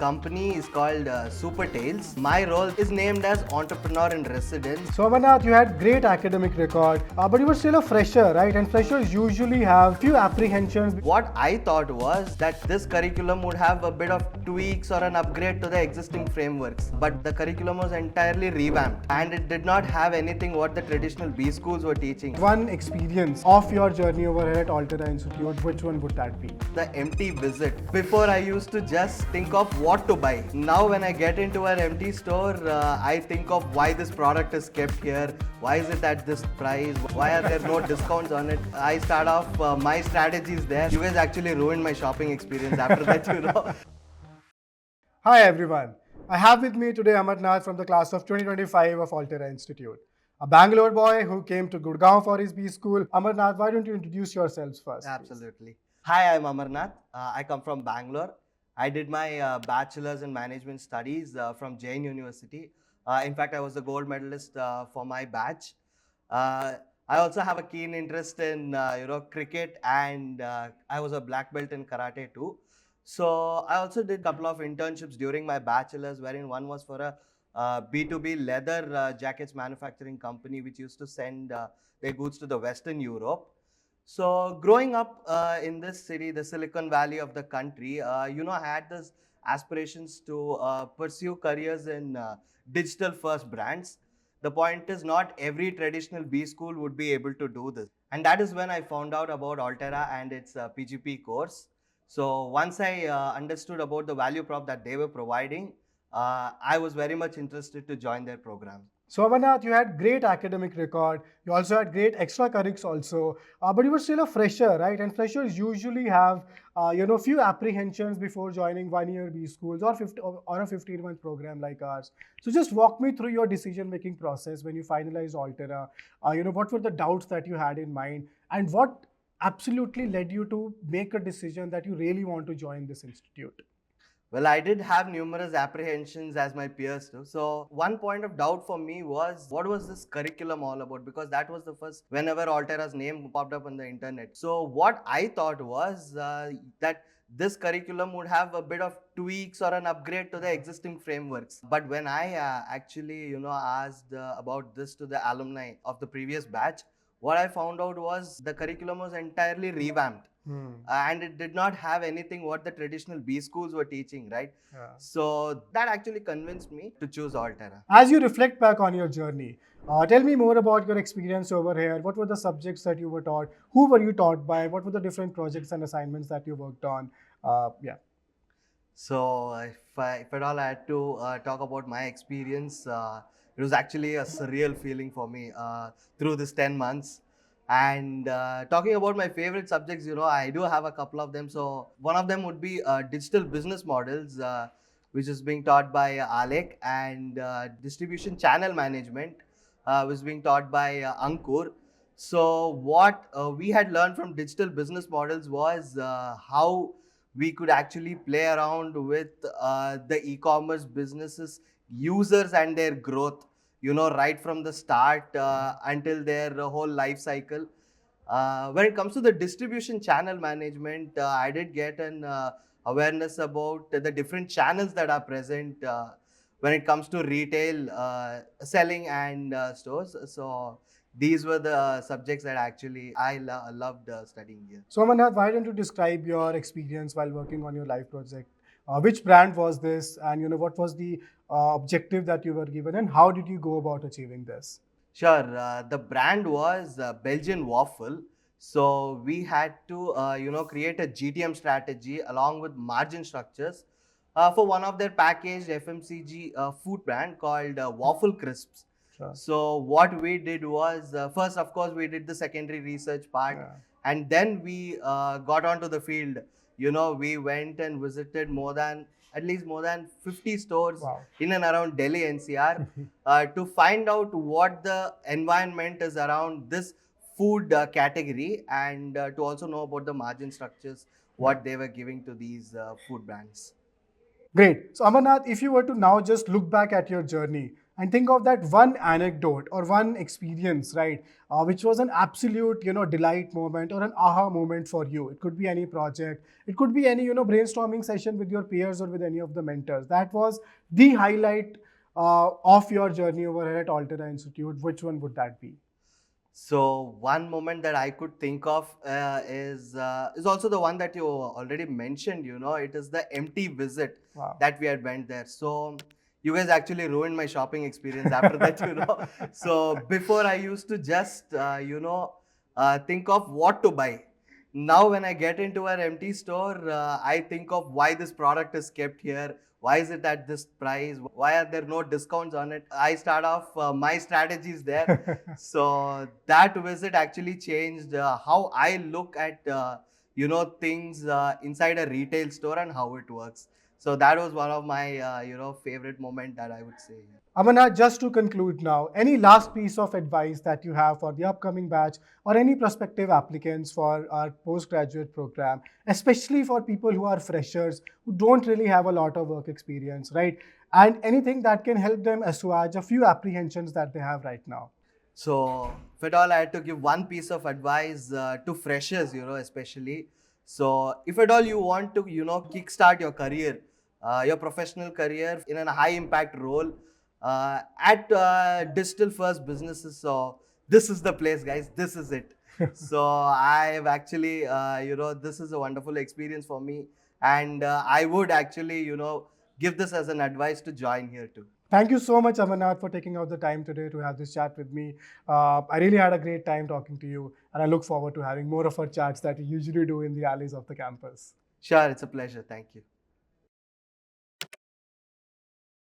company is called Super Tales. My role is named as entrepreneur in residence. So Amarnath, you had great academic record, but you were still a fresher, right? And freshers usually have few apprehensions. What I thought was that this curriculum would have a bit of tweaks or an upgrade to the existing frameworks. But the curriculum was entirely revamped and it did not have anything what the traditional B schools were teaching. One experience of your journey over here at Altera Institute, which one would that be? The empty visit. Before I used to just think of what to buy. Now when I get into an empty store, I think of why this product is kept here, why is it at this price, why are there no discounts on it. I start off my strategies there. You guys actually ruined my shopping experience after that. Hi everyone. I have with me today Amarnath from the class of 2025 of Altera Institute. A Bangalore boy who came to Gurgaon for his B school. Amarnath, why don't you introduce yourselves first? Absolutely. Hi, I'm Amarnath. I come from Bangalore. I did my bachelor's in management studies from Jain University. In fact, I was the gold medalist for my batch. I also have a keen interest in cricket, and I was a black belt in karate too. So I also did a couple of internships during my bachelor's, wherein one was for a B2B leather jackets manufacturing company, which used to send their goods to the Western Europe. So growing up in this city, the Silicon Valley of the country, I had this aspirations to pursue careers in digital first brands. The point is not every traditional B school would be able to do this. And that is when I found out about Altera and its PGP course. So once I understood about the value prop that they were providing, I was very much interested to join their program. So Amarnath, you had great academic record. You also had great extracurriculars also, but you were still a fresher, right? And freshers usually have, few apprehensions before joining one-year B schools or a 15-month program like ours. So just walk me through your decision-making process when you finalized Altera. What were the doubts that you had in mind, and what absolutely led you to make a decision that you really want to join this institute? Well, I did have numerous apprehensions as my peers do. So one point of doubt for me was, what was this curriculum all about? Because that was the first, whenever Altera's name popped up on the internet. So what I thought was that this curriculum would have a bit of tweaks or an upgrade to the existing frameworks. But when I actually, asked about this to the alumni of the previous batch, what I found out was the curriculum was entirely revamped. And it did not have anything what the traditional B schools were teaching, right? Yeah. So that actually convinced me to choose Altera. As you reflect back on your journey, tell me more about your experience over here. What were the subjects that you were taught? Who were you taught by? What were the different projects and assignments that you worked on? So if at all I had to talk about my experience, it was actually a surreal feeling for me through this 10 months. And talking about my favorite subjects, I do have a couple of them. So one of them would be digital business models, which is being taught by Alec, and distribution channel management, which is being taught by Ankur. So what we had learned from digital business models was how we could actually play around with the e-commerce businesses, users and their growth, right from the start until their whole life cycle. When it comes to the distribution channel management, I did get an awareness about the different channels that are present when it comes to retail, selling and stores. So these were the subjects that actually I loved studying here. So Amarnath, why don't you describe your experience while working on your live project? Which brand was this, and what was the objective that you were given, and how did you go about achieving this? Sure. The brand was Belgian Waffle. So we had to, create a GTM strategy along with margin structures for one of their packaged FMCG food brand called Waffle Crisps. Sure. So what we did was, first, of course, we did the secondary research part, and then we got onto the field. We went and visited at least more than 50 stores in and around Delhi NCR to find out what the environment is around this food category, and to also know about the margin structures, what they were giving to these food brands. Great. So Amarnath, if you were to now just look back at your journey and think of that one anecdote or one experience, right, which was an absolute, delight moment or an aha moment for you. It could be any project, it could be any, brainstorming session with your peers or with any of the mentors. That was the highlight of your journey over here at Altera Institute. Which one would that be? So one moment that I could think of is also the one that you already mentioned. It is the empty visit Wow. that we had went there. So you guys actually ruined my shopping experience after that. So before I used to just think of what to buy. Now when I get into an empty store, I think of why this product is kept here. Why is it at this price? Why are there no discounts on it? I start off my strategies there. So that visit actually changed how I look at things inside a retail store and how it works. So that was one of my favorite moment that I would say. Amarnath, just to conclude now, any last piece of advice that you have for the upcoming batch or any prospective applicants for our postgraduate program, especially for people who are freshers, who don't really have a lot of work experience, right? And anything that can help them assuage a few apprehensions that they have right now. So, if at all I had to give one piece of advice to freshers, especially. So, if at all you want to, kickstart your career, your professional career in a high impact role at digital first businesses. So, this is the place, guys. This is it. So, I've actually, this is a wonderful experience for me. And I would actually, give this as an advice to join here too. Thank you so much, Amarnath, for taking out the time today to have this chat with me. I really had a great time talking to you, and I look forward to having more of our chats that we usually do in the alleys of the campus. Sure, it's a pleasure. Thank you.